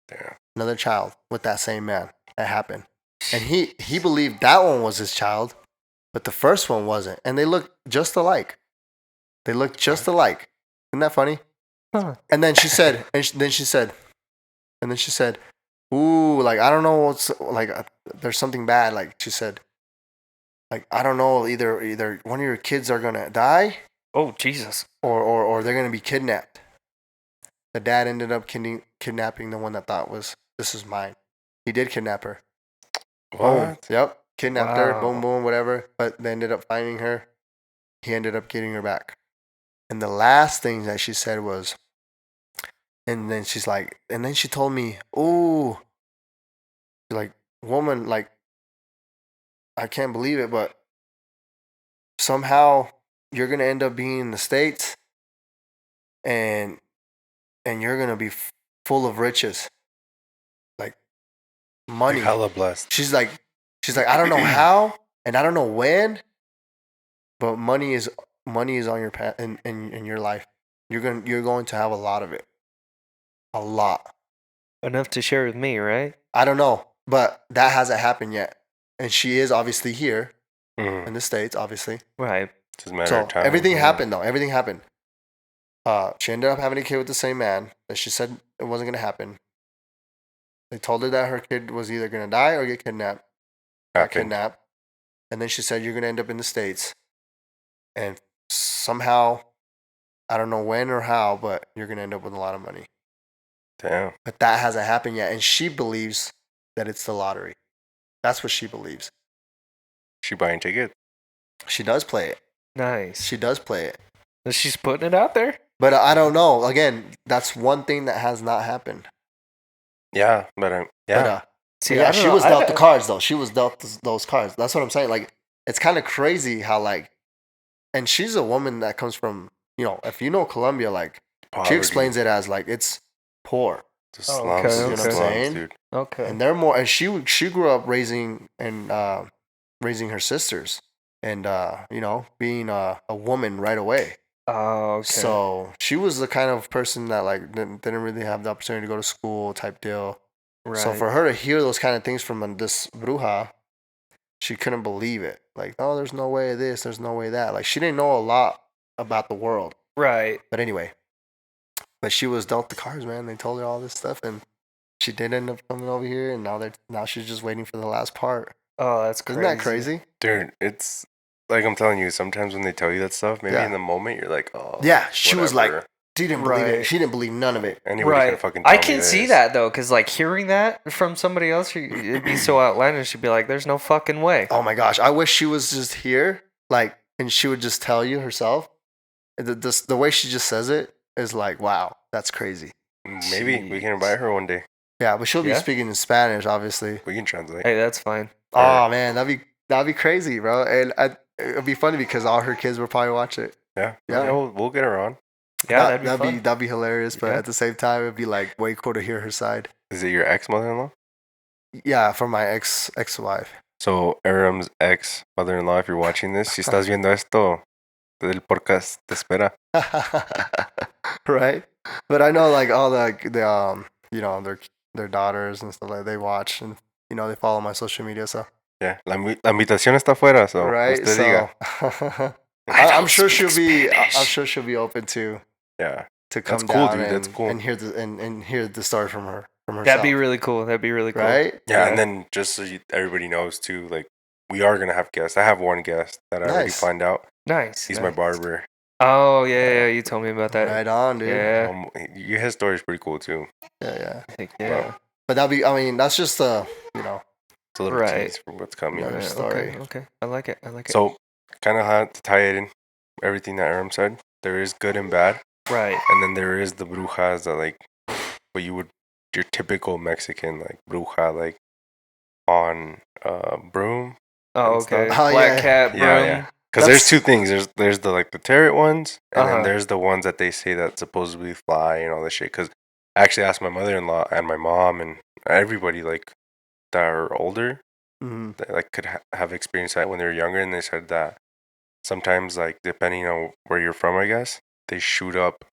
Damn. Another child with that same man. That happened. And he believed that one was his child, but the first one wasn't. And they looked just alike. Isn't that funny? Huh. And then she said, ooh, like, I don't know what's, like, there's something bad. Like, she said, like, I don't know, either one of your kids are going to die Oh Jesus. or they're going to be kidnapped. The dad ended up kidnapping the one that thought this is mine. He did kidnap her. What? Boom. Yep. Kidnapped her. Wow. Boom, boom, whatever. But they ended up finding her. He ended up getting her back. And the last thing that she said was, and then she's like, and then she told me, ooh, like, woman, like, I can't believe it, but somehow you're going to end up being in the States and you're going to be full of riches. Like, money. Like hella blessed. She's like, I don't know how and I don't know when, but money is on your path in your life. You're going to have a lot of it. A lot. Enough to share with me, right? I don't know, but that hasn't happened yet. And she is obviously here Mhm. in the States, obviously. Right. Just a matter So of time. everything happened though. Everything happened. She ended up having a kid with the same man that she said it wasn't gonna happen. They told her that her kid was either gonna die or get kidnapped. Got Happened. kidnapped. And then she said, you're gonna end up in the States. And somehow, I don't know when or how, but you're gonna end up with a lot of money. Damn. But that hasn't happened yet. And she believes that it's the lottery. That's what she believes. She buying tickets? She does play it. Nice. She does play it. She's putting it out there. But I don't know. Again, that's one thing that has not happened. Yeah, but yeah. But, See, yeah, I don't she know. was dealt the cards though. She was dealt those cards. That's what I'm saying. Like, it's kind of crazy how, like, and she's a woman that comes from, if you know Colombia, like, Poverty. she explains it as like it's poor. The Oh, slums, okay, the You know what I'm slums, saying? dude. Okay. And they're more. And she grew up raising her sisters, and being a woman right away. Oh, okay. So she was the kind of person that, like, didn't really have the opportunity to go to school type deal. right. So for her to hear those kind of things from this bruja, she couldn't believe it. Like, oh, there's no way this, there's no way that. Like, she didn't know a lot about the world. Right. But anyway, she was dealt the cards, man. They told her all this stuff, and she did end up coming over here, and now she's just waiting for the last part. Oh, that's crazy. Isn't that crazy? Dude, it's like I'm telling you, sometimes when they tell you that stuff, maybe Yeah. in the moment you're like, oh, Yeah, she was like, whatever. she didn't believe it. Right. She didn't believe none of it. Anybody can Right. fucking tell I me can see this. that though, because like hearing that from somebody else, it'd be so outlandish. You'd be like, "There's no fucking way." Oh my gosh, I wish she was just here, like, and she would just tell you herself. The way she just says it is like, wow, that's crazy. Maybe we can invite her one day. Yeah, but she'll be Yeah? speaking in Spanish, obviously. We can translate. Hey, that's fine. Oh man, that'd be crazy, bro. And it'd be funny because all her kids will probably watch it. Yeah. Yeah. You know, we'll get her on. Yeah, that'd be fun. that'd be hilarious. But Yeah. at the same time, it'd be like way cool to hear her side. Is it your ex mother-in-law? Yeah, from my ex-wife. So Aram's ex mother-in-law, if you're watching this, si estás viendo esto, el podcast te espera. Right? But I know like all the you know their daughters and stuff like they watch and you know they follow my social media so Yeah, la invitación está afuera, so right usted diga. I'm sure she'll be open to Yeah, come That's cool, down dude. and, That's cool. and hear the story from herself. That'd be really cool. That'd be really cool. right. yeah, and then just so everybody knows too, like we are gonna have guests. I have one guest that I already Nice. planned out. Nice. He's my barber. Oh yeah, you told me about that. Right on, dude. Yeah. His story is pretty cool too. Yeah. Yeah. But that'd be. I mean, that's just you know. It's a little Right. tease for what's coming. Yeah. Yeah, story. Okay. I like it. So, kind of had to tie it in, everything that Aram said. There is good and bad, Right. and then there is the brujas that like, what you would, your typical Mexican like bruja like, on broom. Oh, and stuff. okay. Oh, Black yeah. cat broom. Yeah. Because there's two things. There's the like the tarot ones, and Uh-huh. then there's the ones that they say that supposedly fly and all this shit. Because I actually asked my mother-in-law and my mom and everybody like that are older Mm-hmm. that like could have experienced that when they were younger, and they said that sometimes like depending on where you're from, I guess they shoot up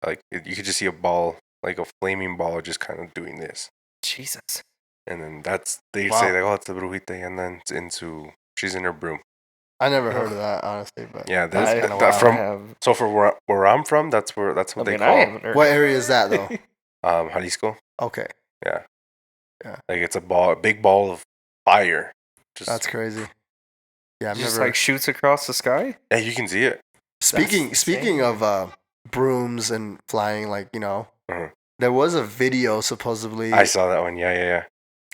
like you could just see a ball, like a flaming ball, just kind of doing this, Jesus. and then that's they Wow. say like, oh, it's the brujita, and then it's she's in her broom. I never heard of that honestly, but Yeah, I that's kinda that wild. from. So for where I'm from, that's what I they mean, call I haven't heard. what area is that though? Jalisco. Okay, Like it's a big ball of fire. Just that's crazy. Yeah, I've Just never. like shoots across the sky. yeah, you can see it. Speaking insane. of brooms and flying, like you know, Mhm. there was a video supposedly I saw that one. Yeah.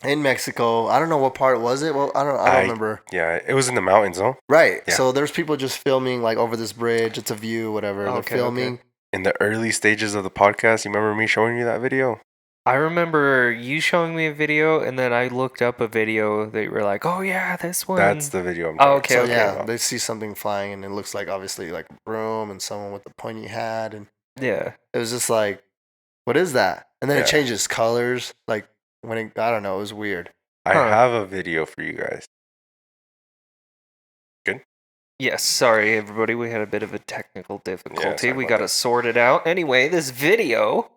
in Mexico. I don't know what part was it. Well, I don't remember. Yeah, it was in the mountains, though. Right. Yeah. So there's people just filming like over this bridge. It's a view, whatever. Okay, They're okay. filming. In the early stages of the podcast, you remember me showing you that video? I remember you showing me a video, and then I looked up a video that you were like, "Oh yeah, this one." That's the video I'm Oh, talking okay, So talking yeah, about. they see something flying and it looks like obviously like a broom and someone with a pointy hat and Yeah. it was just like, what is that? And then it Yeah. changes colors. Like when I don't know, it was weird. I Huh. have a video for you guys. Yes. Sorry, everybody. We had a bit of a technical difficulty. sorry We about got to that. sort it out. Anyway, this video.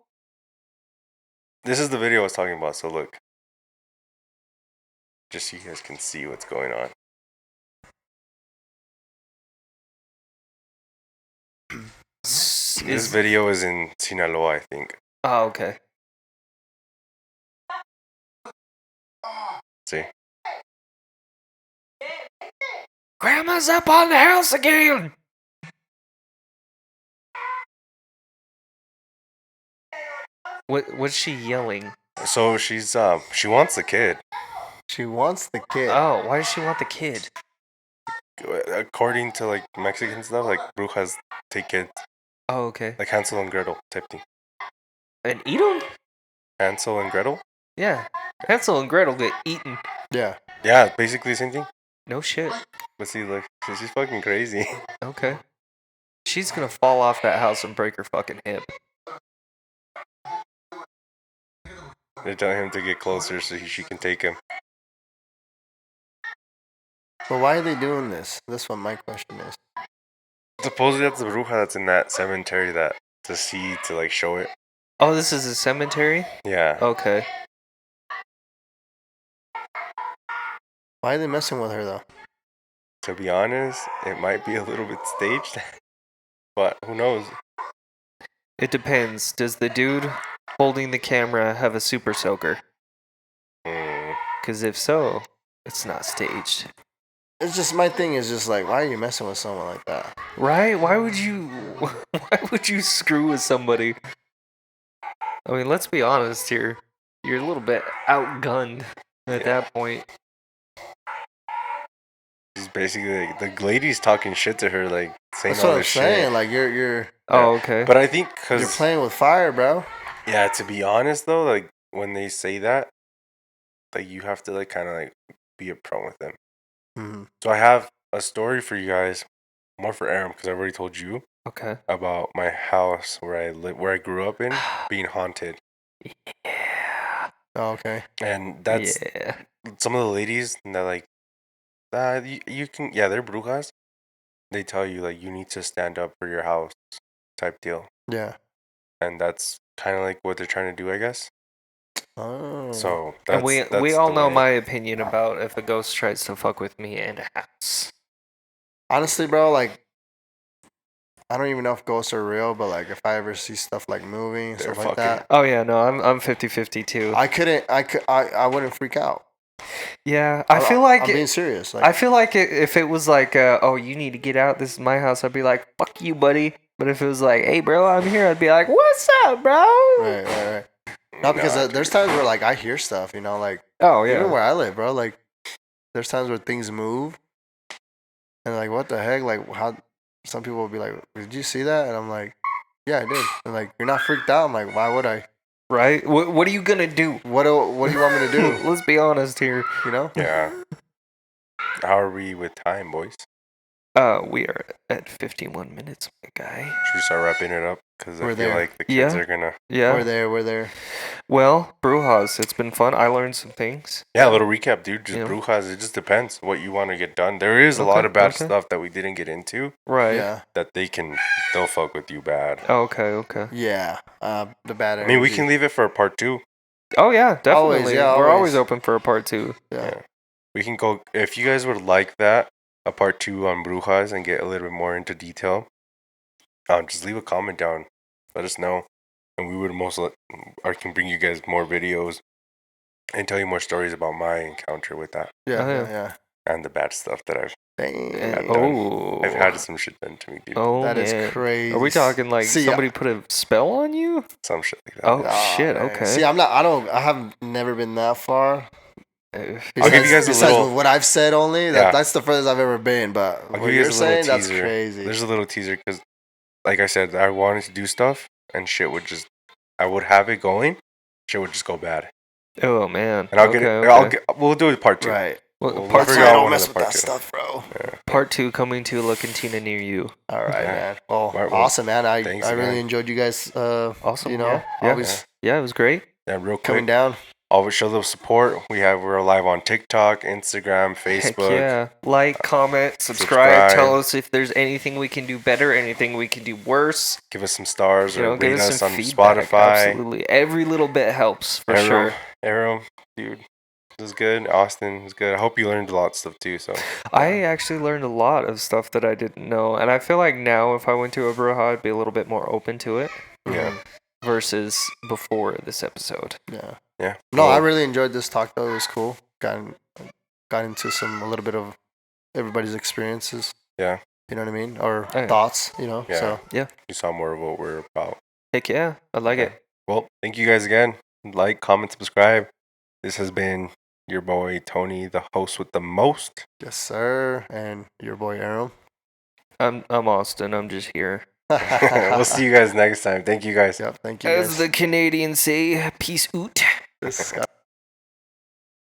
This is the video I was talking about, so look. Just so you guys can see what's going on. This video is in Sinaloa, I think. Oh, okay. See? Grandma's up on the house again. What's she yelling? So she's she wants the kid. She wants the kid. Oh, why does she want the kid? According to like Mexican stuff, like brujas take kids, Oh, okay. like Hansel and Gretel type thing. And eat them? Hansel and Gretel? Yeah. Hansel and Gretel get eaten. Yeah. Yeah, basically the same thing. No shit. But see, like, she's fucking crazy. Okay. She's gonna fall off that house and break her fucking hip. They're telling him to get closer so she can take him. But why are they doing this? That's what my question is. Supposedly that's the bruja that's in that cemetery that to see to like show it. Oh, this is a cemetery? Yeah. Okay. Why are they messing with her though? To be honest, it might be a little bit staged, but who knows? It depends. Does the dude holding the camera have a super soaker? Mm, Because if so, it's not staged. it's just my thing is just like, why are you messing with someone like that? Right? Why would you screw with somebody? I mean, let's be honest here. You're a little bit outgunned at that point. He's basically like, the lady's talking shit to her, like saying That's all what I'm this saying. shit. Like you're Oh, okay. But I think you're because playing with fire, bro. yeah, to be honest though, like when they say that, like you have to like kind of like be upfront with them. Mm-hmm. So I have a story for you guys, more for Aaron because I already told you Okay. about my house where I grew up in, being haunted. Yeah. Oh, okay. And that's some of the ladies that like, you can, yeah, they're brujas. They tell you like you need to stand up for your house type deal. Yeah. And that's kind of like what they're trying to do, I guess. Oh. So And that's we all the know way. my opinion about if a ghost tries to fuck with me in a house. Honestly, bro, like I don't even know if ghosts are real, but like if I ever see stuff like moving and They're stuff like fucking- that, Oh yeah, no, I'm 50-50 too. I wouldn't freak out. Yeah, I feel like I'm being serious. Like I feel like if it was like, oh, you need to get out. This is my house. I'd be like, fuck you, buddy. But if it was like, hey, bro, I'm here, I'd be like, what's up, bro? right. Not because Nah, there's dude. times where like I hear stuff, you know, like Oh even yeah. where I live, bro. Like there's times where things move, and like what the heck? Like how some people will be like, did you see that? And I'm like, yeah, I did. And like you're not freaked out. I'm like, why would I? Right? What are you gonna do? What do you want me to do? Let's be honest here. You know? Yeah. How are we with time, boys? We are at 51 minutes, my guy. Should we start wrapping it up? Because I We're feel there. like the kids Yeah. are gonna. Yeah. We're there. Well, Brujas, it's been fun. I learned some things. Yeah, a little recap, dude. Just Yeah. brujas. It just depends what you want to get done. There is a lot Okay, of bad okay. stuff that we didn't get into Right. Yeah. that they'll fuck with you bad. Okay. Yeah. The bad I energy. mean, we can leave it for a part 2. Oh yeah, definitely. Always, yeah, We're always. always open for a part 2. Yeah. We can go if you guys would like that, a part 2 on brujas and get a little bit more into detail. Just leave a comment down. Let us know, and we would I can bring you guys more videos and tell you more stories about my encounter with that Yeah. Oh, yeah. Yeah. and the bad stuff that I've Dang. I've Oh. had some shit done to me, dude. Oh, That is man. crazy. Are we talking like See, somebody put a spell on you? Some shit like that. Oh, Ah, shit. man. Okay. See, I have never been that far. I'll give you guys a Besides little- with what I've said only, Yeah. that's the furthest I've ever been. But I'll what give you you're guys a little saying, that's teaser. crazy. There's a little teaser because, like I said, I wanted to do stuff and shit would just, I would have it going, shit would just go bad. Oh man. And Okay. we'll do it part 2. Right. Well, We'll part That's figure why I out don't one of mess the with part that 2. stuff, bro. Part 2 coming to La Cantina near you. All right, Yeah. man. Well, Right, well, awesome, man. I thanks really again. enjoyed you guys. Awesome. You know, Yeah. always Yeah, it was great. Yeah, real quick. coming down. Always show the support. We're live on TikTok, Instagram, Heck Facebook. yeah. Like, comment, subscribe. subscribe. Tell us if there's anything we can do better, anything we can do worse. Give us some stars You know, or give rate us us some on feedback. Spotify. Absolutely. Every little bit helps, for sure. Arrow, dude, this is good. Austin is good. I hope you learned a lot of stuff too. So I actually learned a lot of stuff that I didn't know. And I feel like now if I went to a Bruja, I'd be a little bit more open to it. yeah, Versus before this episode. Yeah. yeah. No, Well, I really enjoyed this talk though. It was cool. Got into a little bit of everybody's experiences. Yeah. You know what I mean? Or Oh, yeah. thoughts. You know. Yeah. So you saw more of what we're about. Heck yeah. I like Yeah. it. Well, thank you guys again. Like, comment, subscribe. This has been your boy Tony, the host with the most. yes, sir. And your boy Aaron. I'm Austin. I'm just here. We'll see you guys next time. Thank you guys. Yep. Thank you As guys. the Canadians say, peace out. Disgusting.